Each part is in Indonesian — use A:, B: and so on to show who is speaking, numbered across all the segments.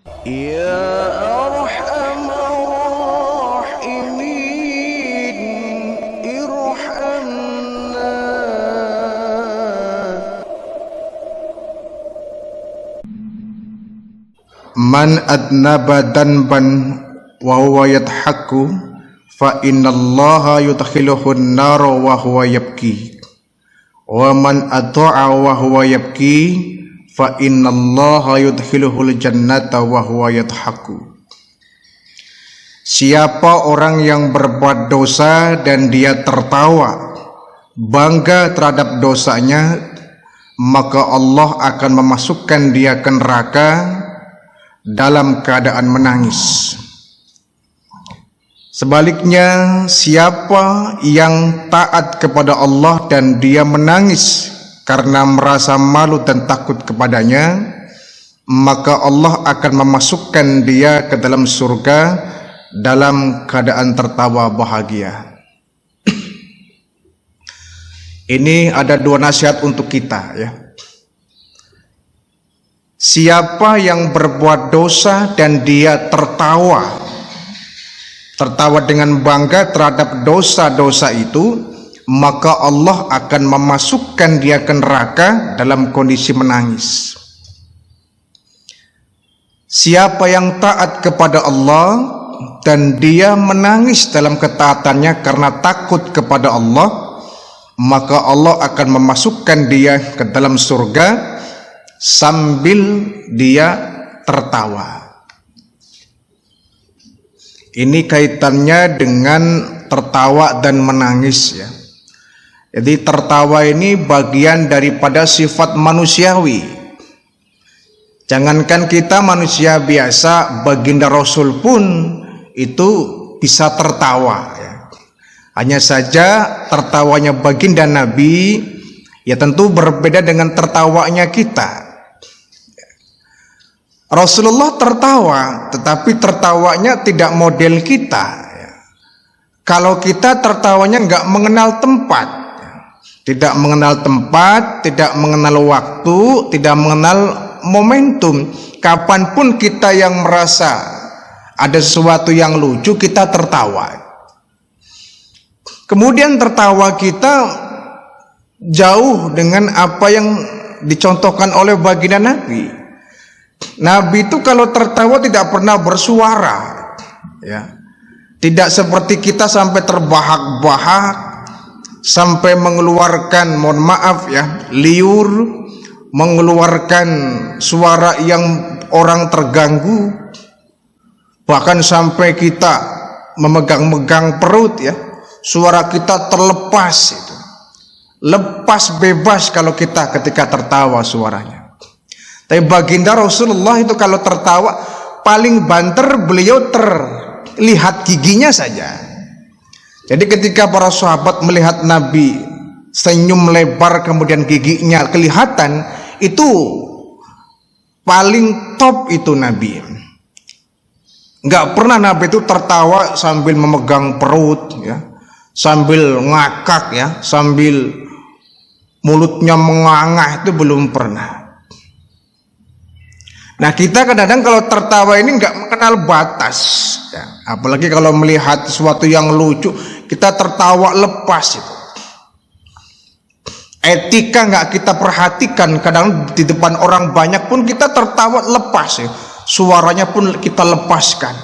A: Ya Arhamar Rahimin, irhamna.
B: Man adnaba danban wa huwa yadhaku fa innallaha yudkhiluhu an-nar wa huwa yabki wa man ata'a wa huwa yabki fa innallaha yudkhiluhul jannata wa huwa yadhaku. Siapa orang yang berbuat dosa dan dia tertawa bangga terhadap dosanya, maka Allah akan memasukkan dia ke neraka dalam keadaan menangis. Sebaliknya, siapa yang taat kepada Allah dan dia menangis karena merasa malu dan takut kepadanya, maka Allah akan memasukkan dia ke dalam surga dalam keadaan tertawa bahagia. Ini ada dua nasihat untuk kita, ya. Siapa yang berbuat dosa dan dia tertawa dengan bangga terhadap dosa-dosa itu, maka Allah akan memasukkan dia ke neraka dalam kondisi menangis. Siapa yang taat kepada Allah dan dia menangis dalam ketaatannya karena takut kepada Allah, maka Allah akan memasukkan dia ke dalam surga sambil dia tertawa. Ini kaitannya dengan tertawa dan menangis, ya. Jadi tertawa ini bagian daripada sifat manusiawi. Jangankan kita manusia biasa, baginda Rasul pun itu bisa tertawa, ya. Hanya saja tertawanya baginda Nabi ya tentu berbeda dengan tertawanya kita. Rasulullah tertawa, tetapi tertawanya tidak model kita, ya. Kalau kita tertawanya nggak mengenal tempat, tidak mengenal tempat, tidak mengenal waktu, tidak mengenal momentum. Kapanpun kita yang merasa ada sesuatu yang lucu, kita tertawa. Kemudian tertawa kita jauh dengan apa yang dicontohkan oleh baginda Nabi. Nabi itu kalau tertawa tidak pernah bersuara, ya. Tidak seperti kita sampai terbahak-bahak, sampai mengeluarkan, mohon maaf ya, liur, mengeluarkan suara yang orang terganggu, bahkan sampai kita memegang-megang perut, ya. Suara kita terlepas itu. Lepas bebas kalau kita ketika tertawa suaranya. Tapi baginda Rasulullah itu kalau tertawa paling banter beliau terlihat giginya saja. Jadi ketika para sahabat melihat Nabi senyum lebar kemudian giginya kelihatan, itu paling top itu Nabi. Nggak pernah Nabi itu tertawa sambil memegang perut, ya, sambil ngakak, ya, sambil mulutnya mengangah, itu belum pernah. Nah kita kadang-kadang kalau tertawa ini nggak mengenal batas, ya. Apalagi kalau melihat sesuatu yang lucu, kita tertawa lepas itu. Etika nggak kita perhatikan, kadang di depan orang banyak pun kita tertawa lepas, ya. Suaranya pun kita lepaskan.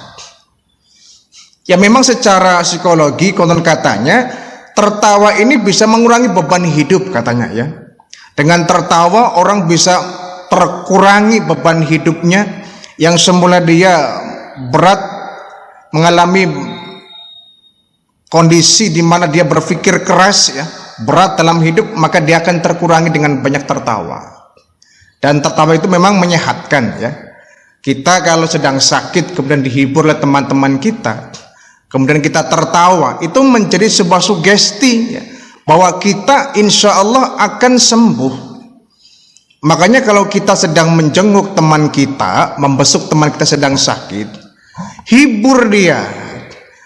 B: Ya memang secara psikologi konon katanya tertawa ini bisa mengurangi beban hidup katanya, ya. Dengan tertawa orang bisa terkurangi beban hidupnya yang semula dia berat, mengalami kondisi di mana dia berpikir keras, ya, berat dalam hidup, maka dia akan terkurangi dengan banyak tertawa. Dan tertawa itu memang menyehatkan, ya. Kita kalau sedang sakit kemudian dihibur oleh teman-teman kita, kemudian kita tertawa, itu menjadi sebuah sugesti, ya, bahwa kita insya Allah akan sembuh. Makanya kalau kita sedang menjenguk teman kita, membesuk teman kita sedang sakit, hibur dia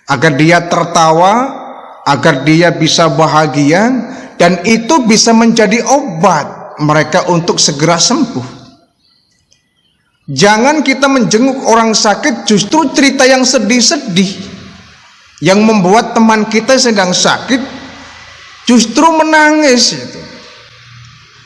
B: agar dia tertawa, agar dia bisa bahagia, dan itu bisa menjadi obat mereka untuk segera sembuh. Jangan kita menjenguk orang sakit justru cerita yang sedih-sedih yang membuat teman kita sedang sakit justru menangis itu.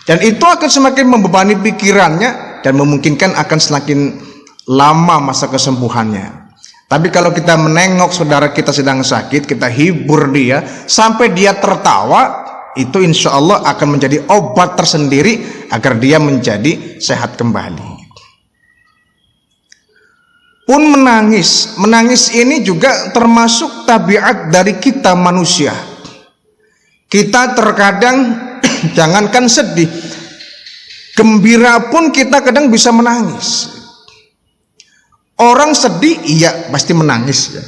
B: Dan itu akan semakin membebani pikirannya dan memungkinkan akan semakin lama masa kesembuhannya. Tapi kalau kita menengok saudara kita sedang sakit, kita hibur dia sampai dia tertawa, itu insya Allah akan menjadi obat tersendiri agar dia menjadi sehat kembali. Pun menangis ini juga termasuk tabiat dari kita manusia. Kita terkadang jangankan sedih, gembira pun kita kadang bisa menangis. Orang sedih iya pasti menangis ya.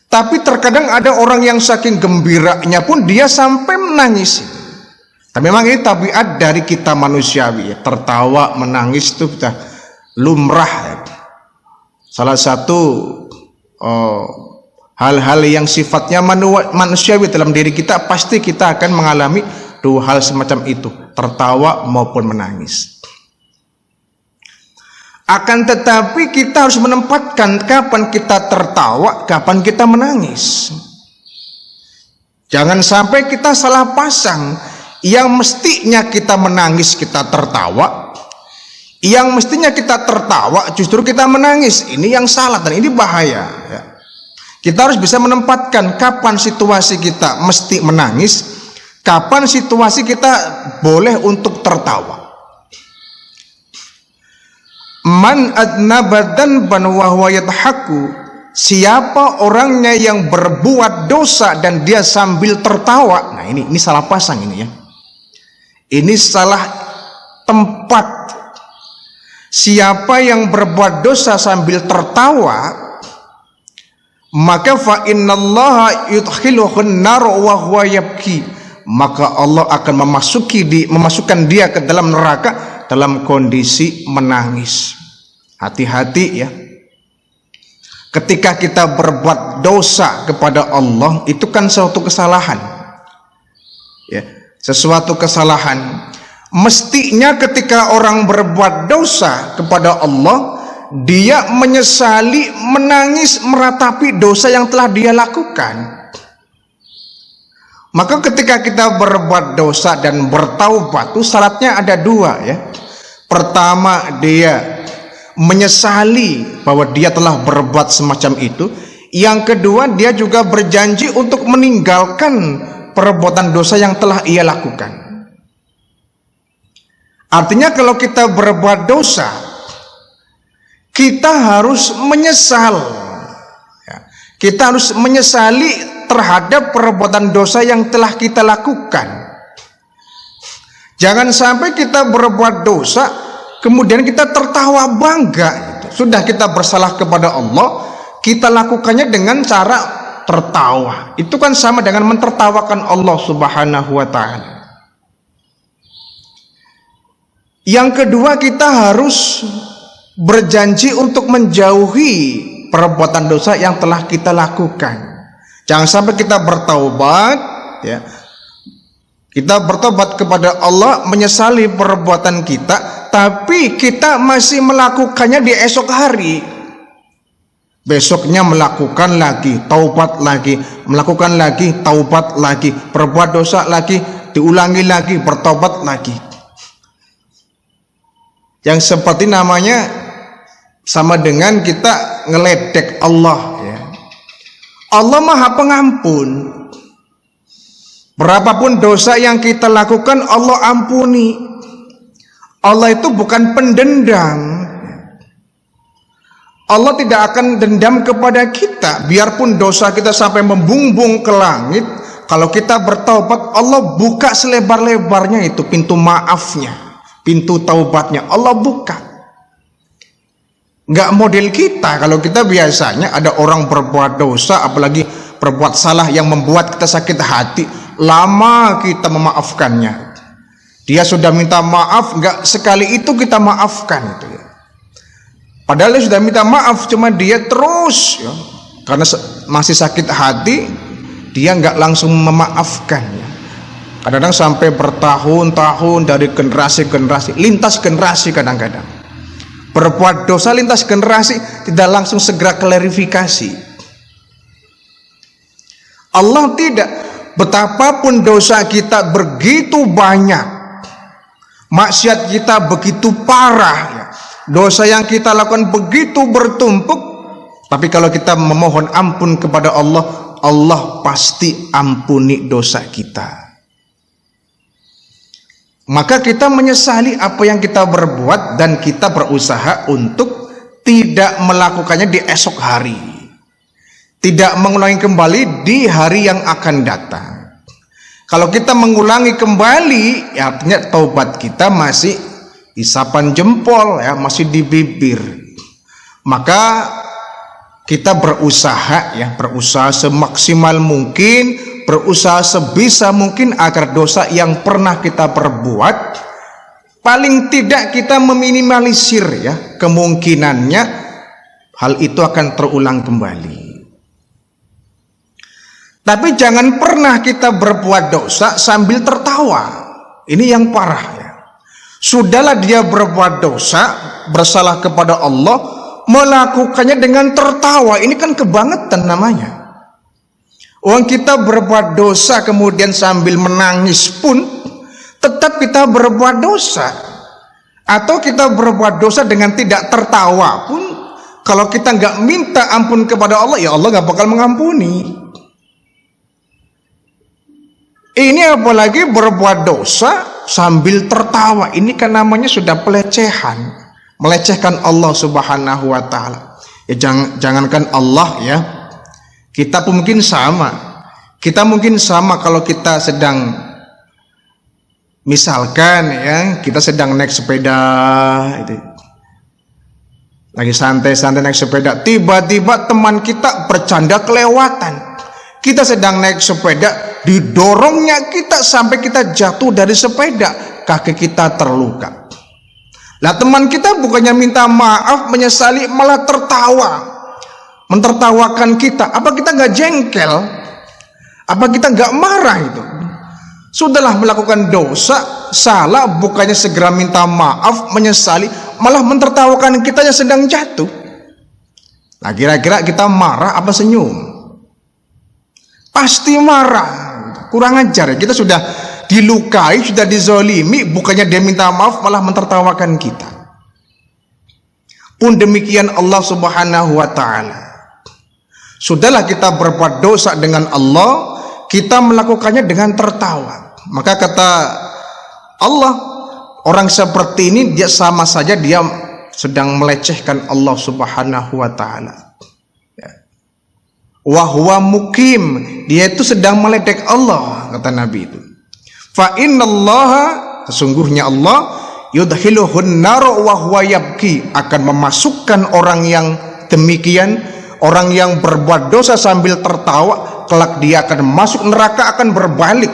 B: Tapi terkadang ada orang yang saking gembiranya pun dia sampai menangis. Tapi memang ini tabiat dari kita manusiawi ya. Tertawa, menangis itu sudah lumrah ya. Salah satu hal-hal yang sifatnya manusiawi dalam diri kita, pasti kita akan mengalami dua hal semacam itu, tertawa maupun menangis. Akan tetapi kita harus menempatkan kapan kita tertawa, kapan kita menangis. Jangan sampai kita salah pasang. Yang mestinya kita menangis kita tertawa, yang mestinya kita tertawa justru kita menangis. Ini yang salah dan ini bahaya ya. Kita harus bisa menempatkan kapan situasi kita mesti menangis, kapan situasi kita boleh untuk tertawa. Man adnaba dzanban wa huwa yadhaku, siapa orangnya yang berbuat dosa dan dia sambil tertawa. Nah ini salah pasang ini ya. Ini salah tempat. Siapa yang berbuat dosa sambil tertawa, maka fa innallaha yudkhiluhun nar wa huwa yabki, maka Allah akan memasukkan dia ke dalam neraka dalam kondisi menangis. Hati-hati ya. Ketika kita berbuat dosa kepada Allah, itu kan suatu kesalahan ya, sesuatu kesalahan. Mestinya ketika orang berbuat dosa kepada Allah, dia menyesali, menangis, meratapi dosa yang telah dia lakukan. Maka ketika kita berbuat dosa dan bertaubat, itu syaratnya ada dua ya. Pertama, dia menyesali bahwa dia telah berbuat semacam itu. Yang kedua, dia juga berjanji untuk meninggalkan perbuatan dosa yang telah ia lakukan. Artinya kalau kita berbuat dosa, kita harus menyesal ya. Kita harus menyesali terhadap perbuatan dosa yang telah kita lakukan. Jangan sampai kita berbuat dosa kemudian kita tertawa bangga. Sudah kita bersalah kepada Allah, kita lakukannya dengan cara tertawa. Itu kan sama dengan mentertawakan Allah Subhanahu wa ta'ala. Yang kedua, kita harus berjanji untuk menjauhi perbuatan dosa yang telah kita lakukan. Jangan sampai kita bertaubat ya. Kita bertobat kepada Allah, menyesali perbuatan kita, tapi kita masih melakukannya di esok hari. Besoknya melakukan lagi, taubat lagi, melakukan lagi, taubat lagi, berbuat dosa lagi, diulangi lagi, bertobat lagi. Yang seperti namanya sama dengan kita ngeledek Allah ya. Allah Maha Pengampun. Berapapun dosa yang kita lakukan Allah ampuni. Allah itu bukan pendendam. Allah tidak akan dendam kepada kita. Biarpun dosa kita sampai membumbung ke langit, kalau kita bertaubat, Allah buka selebar-lebarnya itu pintu maafnya, pintu taubatnya Allah buka. Nggak model kita. Kalau kita biasanya ada orang berbuat dosa, apalagi berbuat salah yang membuat kita sakit hati, lama kita memaafkannya. Dia sudah minta maaf, nggak sekali itu kita maafkan itu ya. Padahal dia sudah minta maaf, cuma dia terus ya, karena masih sakit hati, dia nggak langsung memaafkan ya. Kadang-kadang sampai bertahun-tahun, dari generasi ke generasi, lintas generasi kadang-kadang. berbuat dosa lintas generasi tidak langsung segera klarifikasi. Allah tidak. Betapapun dosa kita begitu banyak, maksiat kita begitu parah, ya, dosa yang kita lakukan begitu bertumpuk, tapi kalau kita memohon ampun kepada Allah, Allah pasti ampuni dosa kita. Maka kita menyesali apa yang kita berbuat dan kita berusaha untuk tidak melakukannya di esok hari, tidak mengulangi kembali di hari yang akan datang. Kalau kita mengulangi kembali, ya artinya taubat kita masih isapan jempol, ya, masih di bibir. Maka kita berusaha, ya, berusaha semaksimal mungkin, berusaha sebisa mungkin agar dosa yang pernah kita perbuat, paling tidak kita meminimalisir, ya, kemungkinannya hal itu akan terulang kembali. Tapi jangan pernah kita berbuat dosa sambil tertawa. Ini yang parah, ya. Sudahlah dia berbuat dosa, bersalah kepada Allah, melakukannya dengan tertawa. Ini kan kebangetan namanya. Orang kita berbuat dosa kemudian sambil menangis pun tetap kita berbuat dosa. Atau kita berbuat dosa dengan tidak tertawa pun, kalau kita nggak minta ampun kepada Allah, ya Allah nggak bakal mengampuni. Ini apalagi berbuat dosa sambil tertawa. Ini kan namanya sudah pelecehan, melecehkan Allah Subhanahu wa taala. Ya, jangankan Allah, ya, kita pun mungkin sama. Kita mungkin sama kalau kita sedang, misalkan, ya, kita sedang naik sepeda, itu, lagi santai-santai naik sepeda, tiba-tiba teman kita bercanda kelewatan. Kita sedang naik sepeda, didorongnya kita sampai kita jatuh dari sepeda, kaki kita terluka. Lah teman kita bukannya minta maaf, menyesali, malah tertawa, mentertawakan kita. Apa kita nggak jengkel? Apa kita nggak marah itu? Sudahlah melakukan dosa, salah, bukannya segera minta maaf, menyesali, malah mentertawakan kita yang sedang jatuh. Nah, kira-kira kita marah apa senyum? Pasti marah. Kurang ajar, ya. Kita sudah dilukai, sudah dizolimi, bukannya dia minta maaf, malah mentertawakan kita. Pun demikian Allah Subhanahu wa ta'ala. Sudahlah kita berbuat dosa dengan Allah, kita melakukannya dengan tertawa. Maka kata Allah, orang seperti ini dia sama saja dia sedang melecehkan Allah Subhanahu wa ta'ala. Wahwa mukim, dia itu sedang meledek Allah, kata Nabi itu. Fa innallaha, sesungguhnya Allah, yudkhiluhun nar wa huwa yabki, akan memasukkan orang yang demikian, orang yang berbuat dosa sambil tertawa, kelak dia akan masuk neraka, akan berbalik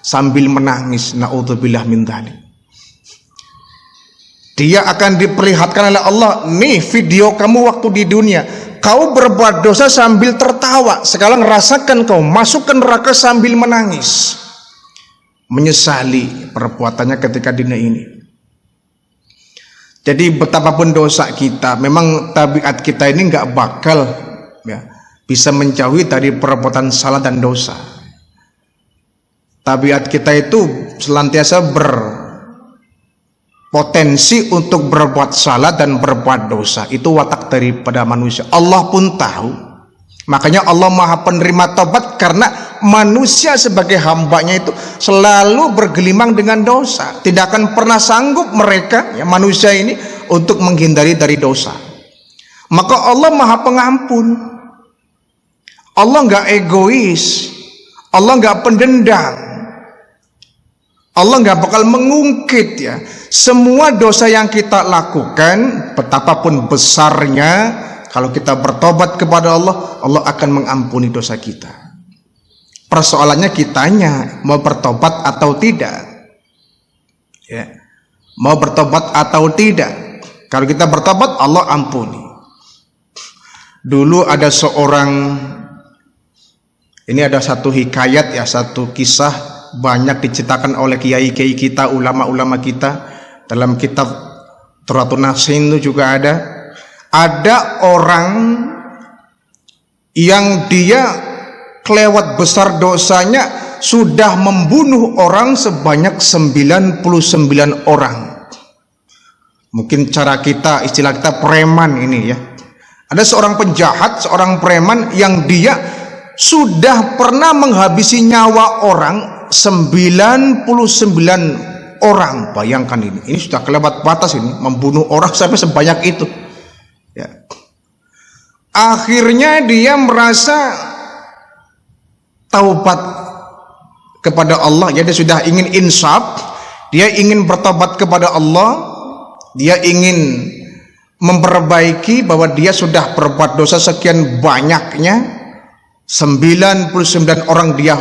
B: sambil menangis. Naudzubillah min dzalik. Dia akan diperlihatkan oleh Allah, nih video kamu waktu di dunia, kau berbuat dosa sambil tertawa, sekarang rasakan kau masuk ke neraka sambil menangis, menyesali perbuatannya ketika dunia ini. Jadi betapapun dosa kita, memang tabiat kita ini nggak bakal, ya, bisa menjauhi dari perbuatan salah dan dosa. Tabiat kita itu senantiasa berpotensi untuk berbuat salah dan berbuat dosa. Itu watak daripada manusia. Allah pun tahu. Makanya Allah Maha Penerima Taubat, karena manusia sebagai hambanya itu selalu bergelimang dengan dosa. Tidak akan pernah sanggup mereka, ya, manusia ini, untuk menghindari dari dosa. Maka Allah Maha Pengampun. Allah nggak egois. Allah nggak pendendam. Allah nggak bakal mengungkit, ya, semua dosa yang kita lakukan, betapapun besarnya, kalau kita bertobat kepada Allah, Allah akan mengampuni dosa kita. Persoalannya kitanya mau bertobat atau tidak, ya, mau bertobat atau tidak. Kalau kita bertobat, Allah ampuni. Dulu ada seorang, ini ada satu hikayat, ya, satu kisah banyak diceritakan oleh kiai-kiai kita, ulama-ulama kita dalam kitab Turatun Nasin itu juga ada. Ada orang yang dia kelewat besar dosanya, sudah membunuh orang sebanyak 99 orang. Mungkin cara kita, istilah kita preman ini ya. Ada seorang penjahat, seorang preman yang dia sudah pernah menghabisi nyawa orang 99 orang. Bayangkan ini sudah kelewat batas ini, membunuh orang sampai sebanyak itu. Ya. Akhirnya dia merasa taubat kepada Allah. Ya, dia sudah ingin insaf, dia ingin bertobat kepada Allah, dia ingin memperbaiki bahwa dia sudah berbuat dosa sekian banyaknya, 99 orang dia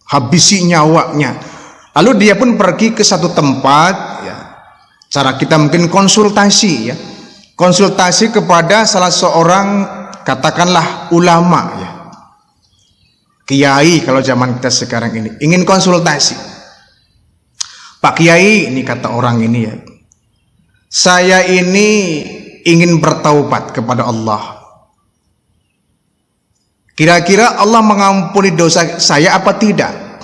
B: habisi nyawanya. Lalu dia pun pergi ke satu tempat ya. Cara kita mungkin konsultasi ya. Konsultasi kepada salah seorang, katakanlah ulama ya. Kiai kalau zaman kita sekarang ini, ingin konsultasi. Pak Kiai, ini kata orang ini ya, saya ini ingin bertaubat kepada Allah. Kira-kira Allah mengampuni dosa saya apa tidak?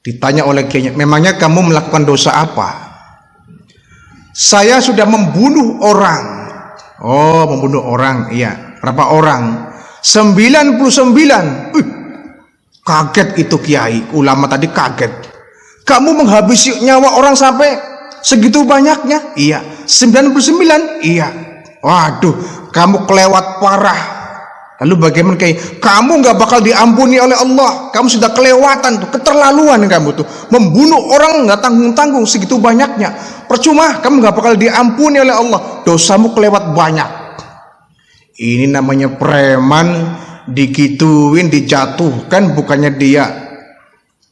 B: Ditanya oleh kiainya, memangnya kamu melakukan dosa apa? Saya sudah membunuh orang. Oh, membunuh orang, iya. Berapa orang? 99. Kaget itu kiai, ulama tadi kaget. Kamu menghabisi nyawa orang sampai segitu banyaknya? Iya. 99? Iya. Waduh, kamu kelewat parah. Lalu bagaimana kayak kamu nggak bakal diampuni oleh Allah? Kamu sudah kelewatan tuh, keterlaluan kamu tuh, membunuh orang nggak tanggung-tanggung segitu banyaknya. Percuma, kamu nggak bakal diampuni oleh Allah. Dosamu kelewat banyak. Ini namanya preman, digituin, dijatuhkan, bukannya dia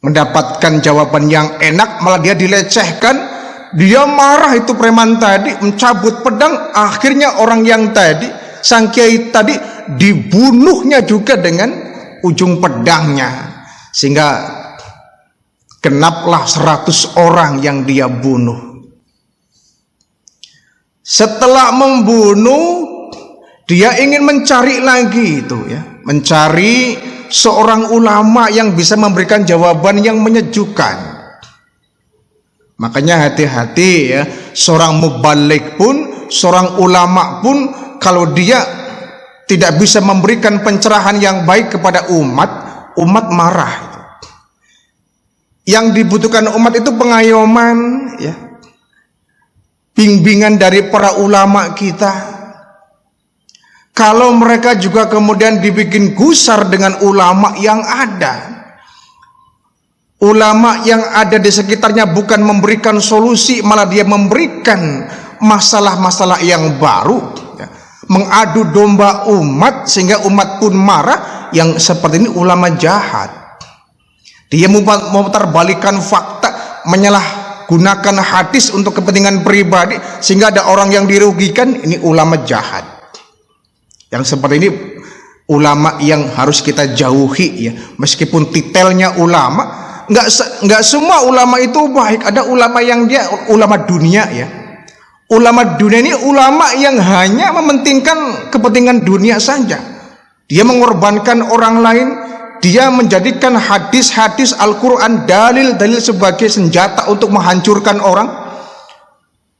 B: mendapatkan jawaban yang enak, malah dia dilecehkan. Dia marah itu preman tadi, mencabut pedang. Akhirnya orang yang tadi, sang kiai tadi, dibunuhnya juga dengan ujung pedangnya, sehingga genaplah 100 orang yang dia bunuh. Setelah membunuh, dia ingin mencari lagi itu ya, mencari seorang ulama yang bisa memberikan jawaban yang menyejukkan. Makanya hati-hati ya, seorang mubalik pun, seorang ulama pun, kalau dia tidak bisa memberikan pencerahan yang baik kepada umat, umat marah. Yang dibutuhkan umat itu pengayoman ya, bimbingan dari para ulama kita. Kalau mereka juga kemudian dibikin gusar dengan ulama yang ada, ulama yang ada di sekitarnya bukan memberikan solusi, malah dia memberikan masalah-masalah yang baru ya, mengadu domba umat sehingga umat pun marah. Yang seperti ini ulama jahat. Dia memutarbalikkan fakta, menyalahgunakan hadis untuk kepentingan pribadi sehingga ada orang yang dirugikan. Ini ulama jahat. Yang seperti ini ulama yang harus kita jauhi ya. Meskipun titelnya ulama, nggak semua ulama itu baik. Ada ulama yang dia ulama dunia ya. Ulama dunia ini ulama yang hanya mementingkan kepentingan dunia saja. Dia mengorbankan orang lain. Dia menjadikan hadis-hadis Al-Quran, dalil-dalil sebagai senjata untuk menghancurkan orang.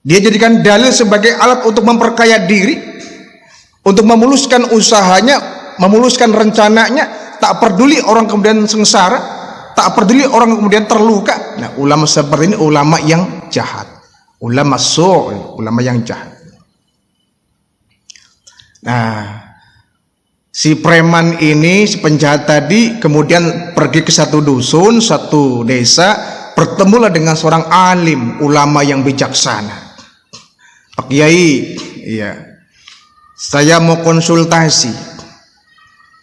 B: Dia jadikan dalil sebagai alat untuk memperkaya diri, untuk memuluskan usahanya, memuluskan rencananya. Tak peduli orang kemudian sengsara, tak peduli orang kemudian terluka. Nah, ulama seperti ini ulama yang jahat, ulama ulama yang jahat. Nah, si preman ini, si penjahat tadi kemudian pergi ke satu dusun, satu desa, bertemulah dengan seorang alim, ulama yang bijaksana. Pak Kiai, iya, saya mau konsultasi.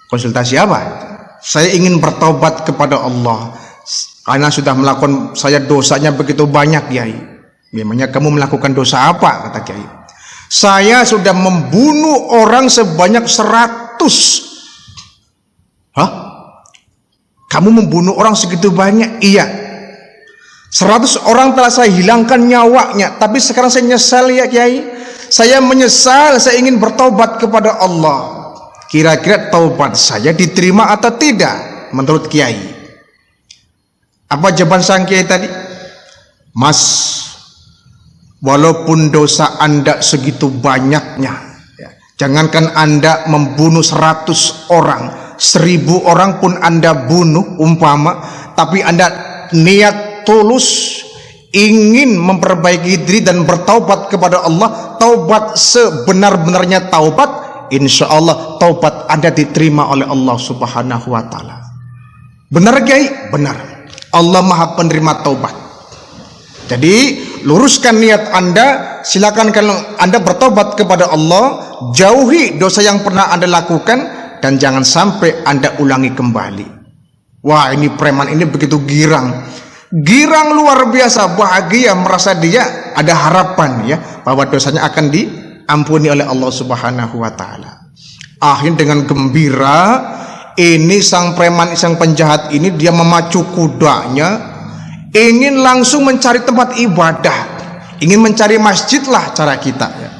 B: Konsultasi apa? Saya ingin bertobat kepada Allah karena sudah melakukan, saya dosanya begitu banyak, Kiai. Memangnya kamu melakukan dosa apa? Kata Kiai. Saya sudah membunuh orang sebanyak 100. Hah? Kamu membunuh orang segitu banyak? Iya. 100 orang telah saya hilangkan nyawanya, tapi sekarang saya nyesal ya Kiai. Saya menyesal, saya ingin bertaubat kepada Allah. Kira-kira taubat saya diterima atau tidak menurut Kiai? Apa jawaban sang Kiai tadi? Mas, walaupun dosa Anda segitu banyaknya, ya, jangankan Anda membunuh 100 orang, 1000 orang pun Anda bunuh umpama, tapi Anda niat tulus ingin memperbaiki diri dan bertaubat kepada Allah, taubat sebenar-benarnya taubat, insya Allah taubat Anda diterima oleh Allah Subhanahu wa Ta'ala. Benar Kiai? Benar. Allah Maha Penerima taubat. Jadi luruskan niat Anda, silakan kalau Anda bertobat kepada Allah, jauhi dosa yang pernah Anda lakukan, dan jangan sampai Anda ulangi kembali. Wah, ini preman ini begitu girang luar biasa, bahagia, merasa dia ada harapan ya bahwa dosanya akan diampuni oleh Allah Subhanahu wa Ta'ala. Akhirnya dengan gembira ini sang preman, sang penjahat ini, dia memacu kudanya, ingin langsung mencari tempat ibadah, ingin mencari masjid lah cara kita ya.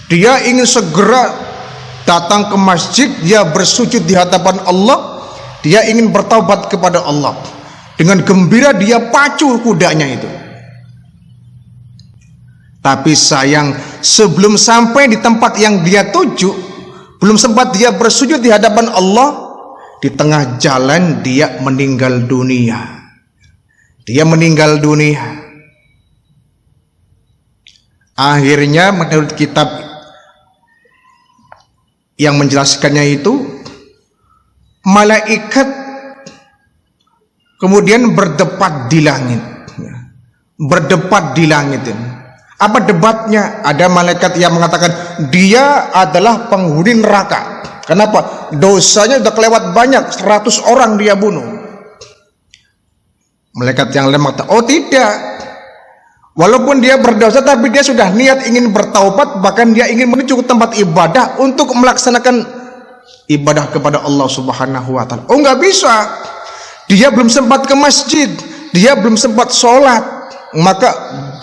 B: Dia ingin segera datang ke masjid, dia bersujud di hadapan Allah, dia ingin bertaubat kepada Allah. Dengan gembira dia pacu kudanya itu. Tapi sayang, sebelum sampai di tempat yang dia tuju, belum sempat dia bersujud di hadapan Allah, di tengah jalan dia meninggal dunia. Dia meninggal dunia. Akhirnya menurut kitab yang menjelaskannya itu, malaikat kemudian berdebat di langit. Berdebat di langit. Apa debatnya? Ada malaikat yang mengatakan dia adalah penghuni neraka. Kenapa? Dosanya sudah kelewat banyak, 100 orang dia bunuh. Malaikat yang lain mengatakan, oh tidak, walaupun dia berdosa tapi dia sudah niat ingin bertaubat, bahkan dia ingin menuju ke tempat ibadah untuk melaksanakan ibadah kepada Allah Subhanahu wa Ta'ala. Oh, nggak bisa. Dia belum sempat ke masjid, dia belum sempat sholat, maka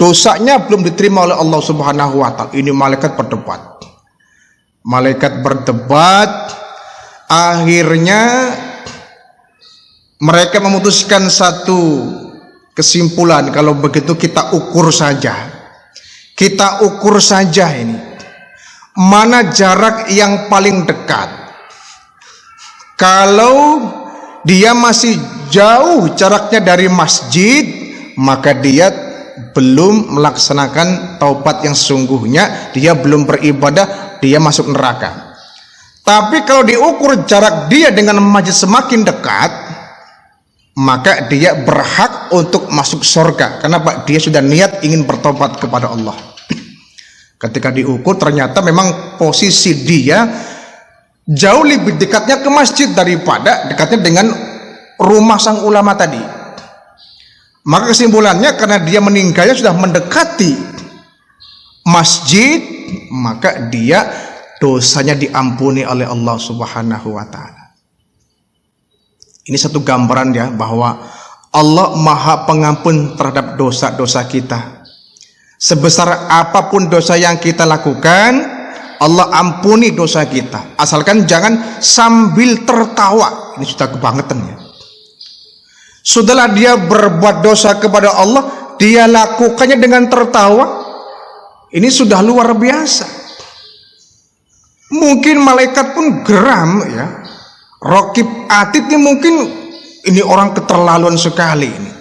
B: dosanya belum diterima oleh Allah Subhanahu wa Ta'ala. Ini malaikat berdebat. Malaikat berdebat, akhirnya mereka memutuskan satu kesimpulan. Kalau begitu kita ukur saja. Kita ukur saja ini. Mana jarak yang paling dekat? Kalau dia masih jauh jaraknya dari masjid, maka dia belum melaksanakan taubat yang sesungguhnya, dia belum beribadah, dia masuk neraka. Tapi kalau diukur jarak dia dengan masjid semakin dekat, maka dia berhak untuk masuk surga. Kenapa? Dia sudah niat ingin bertobat kepada Allah. Ketika diukur ternyata memang posisi dia jauh lebih dekatnya ke masjid daripada dekatnya dengan rumah sang ulama tadi. Maka kesimpulannya, karena dia meninggalnya sudah mendekati masjid, maka dia dosanya diampuni oleh Allah Subhanahu wa Ta'ala. Ini satu gambaran ya, bahwa Allah Maha Pengampun terhadap dosa-dosa kita. Sebesar apapun dosa yang kita lakukan, Allah ampuni dosa kita, asalkan jangan sambil tertawa. Ini sudah kebangetan ya. Sudahlah dia berbuat dosa kepada Allah, dia lakukannya dengan tertawa. Ini sudah luar biasa. Mungkin malaikat pun geram ya. Raqib Atid ini mungkin ini orang keterlaluan sekali ini.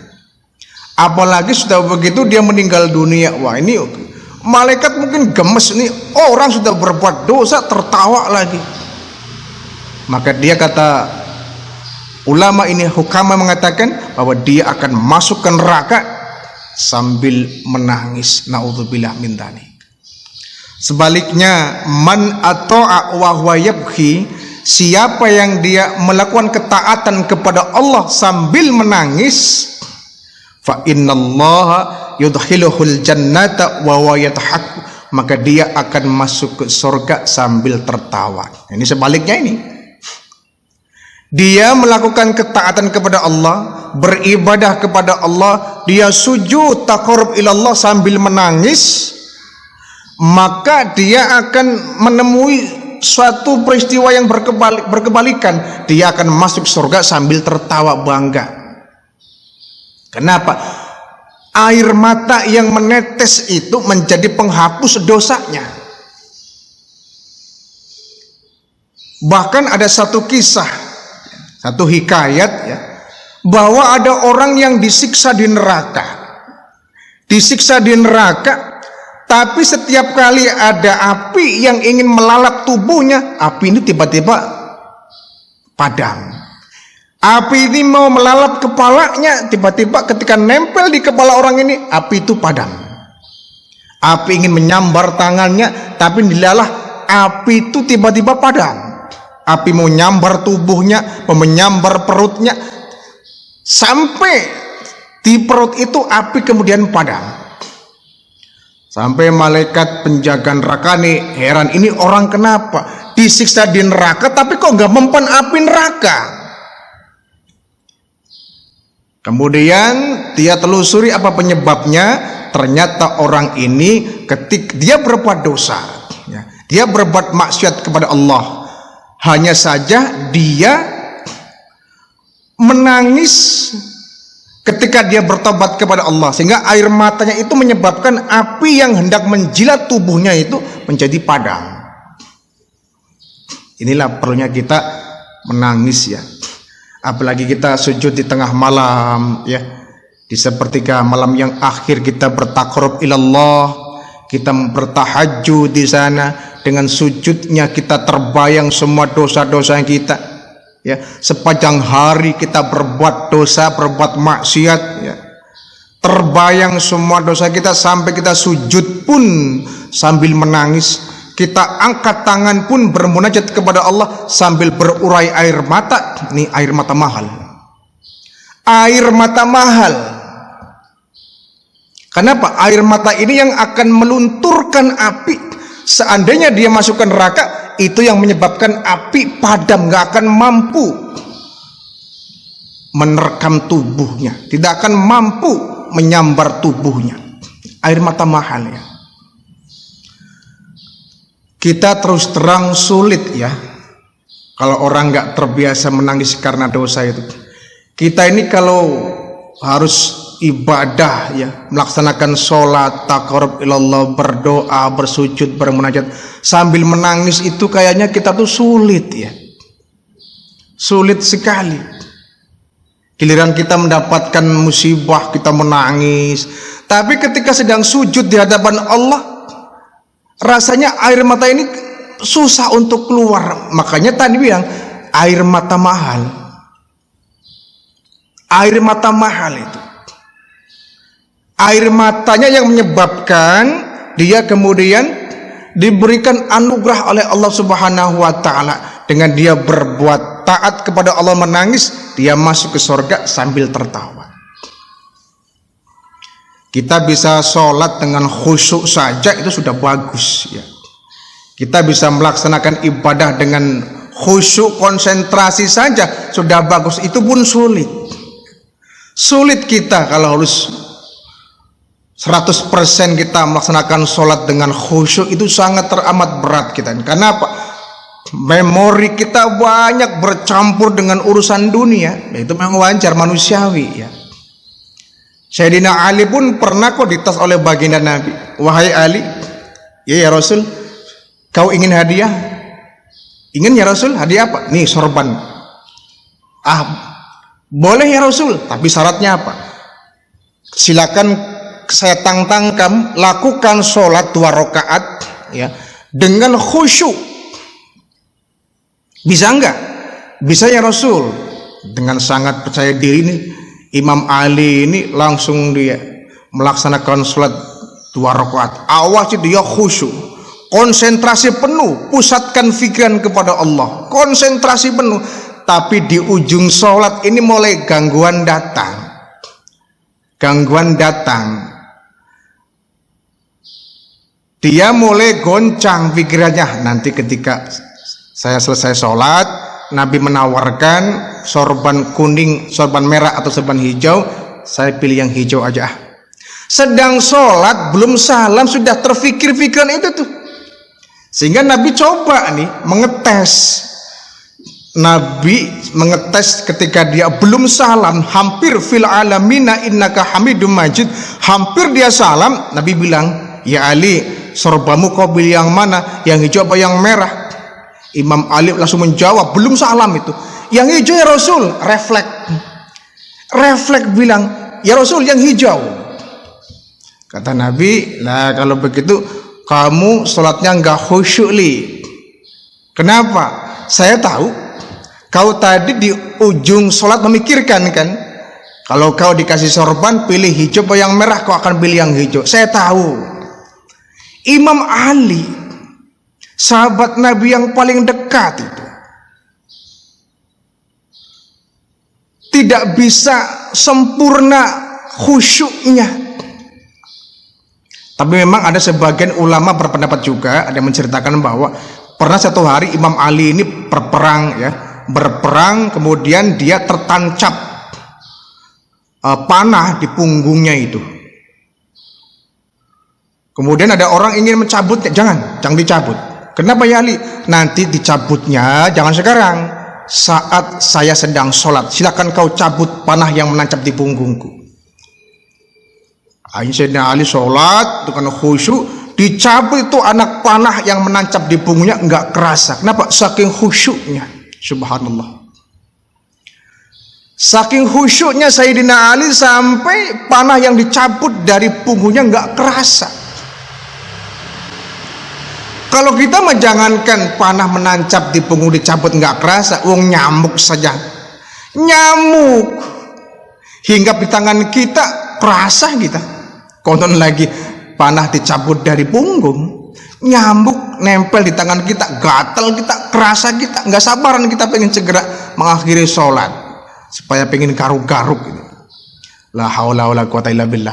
B: Apalagi sudah begitu dia meninggal dunia. Wah, ini malaikat mungkin gemes nih, orang sudah berbuat dosa tertawa lagi. Maka dia, kata ulama ini, hukama mengatakan bahwa dia akan masuk ke neraka sambil menangis. Naudzubillah min dzalik. Sebaliknya, man ata'a wa huwa yabki, siapa yang dia melakukan ketaatan kepada Allah sambil menangis, fa innallaha yudkhiluhul jannata wa huwa yadhak, maka dia akan masuk ke surga sambil tertawa. Ini sebaliknya ini. Dia melakukan ketaatan kepada Allah, beribadah kepada Allah, dia sujud taqarrub ilallah sambil menangis, maka dia akan menemui suatu peristiwa yang berkebalikan. Dia akan masuk surga sambil tertawa bangga. Kenapa? Air mata yang menetes itu menjadi penghapus dosanya. Bahkan ada satu kisah, satu hikayat ya, bahwa ada orang yang disiksa di neraka. Disiksa di neraka, tapi setiap kali ada api yang ingin melalap tubuhnya, api ini tiba-tiba padam. Api ini mau melalap kepalanya, tiba-tiba ketika nempel di kepala orang ini, api itu padam. Api ingin menyambar tangannya, tapi dilalah api itu tiba-tiba padam. Api mau nyambar tubuhnya, mau menyambar perutnya, sampai di perut itu api kemudian padam. Sampai malaikat penjaga neraka nih heran, ini orang kenapa disiksa di neraka tapi kok nggak mempan api neraka. Kemudian dia telusuri apa penyebabnya. Ternyata orang ini ketika dia berbuat dosa ya, dia berbuat maksiat kepada Allah. Hanya saja dia menangis ketika dia bertobat kepada Allah, sehingga air matanya itu menyebabkan api yang hendak menjilat tubuhnya itu menjadi padam. Inilah perlunya kita menangis ya. Apalagi kita sujud di tengah malam ya, di sepertiga malam yang akhir kita bertaqarrub ilallah, kita bertahajud di sana. Dengan sujudnya kita terbayang semua dosa-dosa kita ya. Sepanjang hari kita berbuat dosa, berbuat maksiat ya. Terbayang semua dosa kita, sampai kita sujud pun sambil menangis. Kita angkat tangan pun bermunajat kepada Allah sambil berurai air mata. Ini air mata mahal. Air mata mahal. Kenapa? Air mata ini yang akan melunturkan api. Seandainya dia masukkan neraka, itu yang menyebabkan api padam, gak akan mampu menerkam tubuhnya, tidak akan mampu menyambar tubuhnya. Air mata mahal ya. Kita terus terang sulit ya, kalau orang gak terbiasa menangis karena dosa itu. Kita ini kalau harus ibadah ya, melaksanakan sholat, taqarrub ilallah, berdoa, bersujud, bermunajat sambil menangis, itu kayaknya kita tuh sulit ya, sulit sekali. Giliran kita mendapatkan musibah kita menangis, tapi ketika sedang sujud di hadapan Allah, rasanya air mata ini susah untuk keluar. Makanya tadi bilang air mata mahal. Air mata mahal itu, air matanya yang menyebabkan dia kemudian diberikan anugerah oleh Allah Subhanahu wa taala. Dengan dia berbuat taat kepada Allah, menangis, dia masuk ke surga sambil tertawa. Kita bisa sholat dengan khusyuk saja itu sudah bagus ya. Kita bisa melaksanakan ibadah dengan khusyuk, konsentrasi saja sudah bagus. Itu pun sulit. Sulit kita kalau harus 100% kita melaksanakan sholat dengan khusyuk, itu sangat teramat berat kita. Karena apa? Memori kita banyak bercampur dengan urusan dunia. Itu memang wajar, manusiawi ya. Sayyidina Ali pun pernah kok ditas oleh baginda Nabi, wahai Ali, ya Rasul, kau ingin hadiah? Ingin ya Rasul, hadiah apa? Nih sorban. Boleh ya Rasul, tapi syaratnya apa? Silakan saya tantangkan, lakukan sholat 2 rakaat ya, dengan khusyuk. Bisa enggak? Bisa ya Rasul. Dengan sangat percaya diri ini Imam Ali ini langsung dia melaksanakan sholat 2 rakaat. Awas dia khusyuk, konsentrasi penuh, pusatkan pikiran kepada Allah, konsentrasi penuh. Tapi di ujung sholat ini mulai gangguan datang. Gangguan datang. Dia mulai goncang pikirannya. Nanti ketika saya selesai sholat, Nabi menawarkan sorban kuning, sorban merah atau sorban hijau, saya pilih yang hijau aja. Sedang sholat belum salam sudah terfikir-fikiran itu tuh, sehingga Nabi coba nih mengetes. Nabi mengetes ketika dia belum salam, hampir fil alamina innaka hamidum majid, hampir dia salam, Nabi bilang, ya Ali, sorbamu kau pilih yang mana, yang hijau apa yang merah? Imam Ali langsung menjawab, belum salam itu, yang hijau ya Rasul. Refleks bilang, ya Rasul yang hijau. Kata Nabi, nah kalau begitu kamu sholatnya nggak khusyuk li. Kenapa? Saya tahu kau tadi di ujung sholat memikirkan kan, kalau kau dikasih sorban pilih hijau atau yang merah, kau akan pilih yang hijau. Saya tahu. Imam Ali, sahabat Nabi yang paling dekat itu, tidak bisa sempurna khusyuknya. Tapi memang ada sebagian ulama berpendapat juga, ada yang menceritakan bahwa pernah satu hari Imam Ali ini berperang, kemudian dia tertancap panah di punggungnya itu. Kemudian ada orang ingin mencabutnya, jangan dicabut. Kenapa ya Ali? Nanti dicabutnya jangan sekarang, saat saya sedang sholat. Silakan kau cabut panah yang menancap di punggungku. Sayyidina Ali sholat dengan khusyuk, dicabut itu anak panah yang menancap di punggungnya, nggak kerasa. Kenapa? Saking khusyuknya. Subhanallah. Saking khusyuknya Sayyidina Ali sampai panah yang dicabut dari punggungnya nggak kerasa. Kalau kita menjangankan panah menancap di punggung dicabut nggak kerasa, nyamuk saja, nyamuk hinggap di tangan kita kerasa kita. Konon lagi panah dicabut dari punggung, nyamuk nempel di tangan kita, gatal kita, kerasa kita, nggak sabaran kita pengen segera mengakhiri sholat supaya pengen garuk-garuk. La haula wala quwata illa billah.